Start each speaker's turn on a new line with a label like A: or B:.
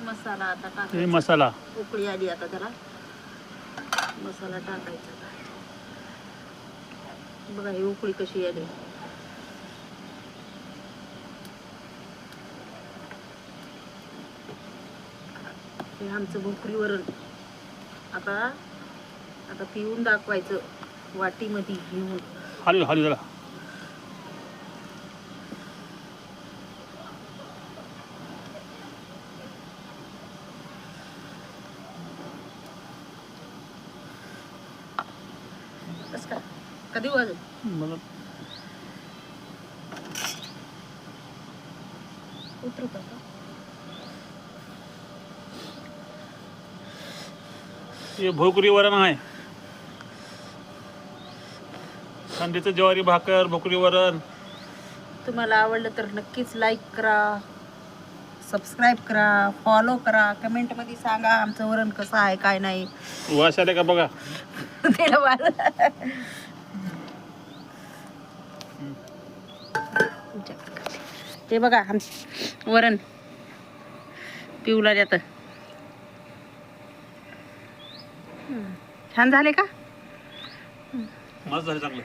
A: मसाला आता
B: हे
A: टाकायचा.
B: मसाला
A: उकळी आली आता त्याला मसाला टाकायचा. बघा ही उकळी कशी आली. हे आमचं भोकरी वरण आता आता पिऊन दाखवायचं वाटीमध्ये घेऊन.
B: हलू हलू जरा.
A: कसं काय कधी वाजत
B: मला
A: उतरू का?
B: हे भोकरी वरण आहे. थंडीचं ज्वारी भाकर भोकरी वरण.
A: तुम्हाला आवडलं तर नक्कीच लाईक करा, सबस्क्राईब करा, फॉलो करा, कमेंटमध्ये सांगा आमचं वरण कसं आहे काय नाही.
B: वास आले का बघा.
A: त्याला वाज- ते बघा वरण पिऊला जात. छान झाले का?
B: मस्त झालं चांगलं.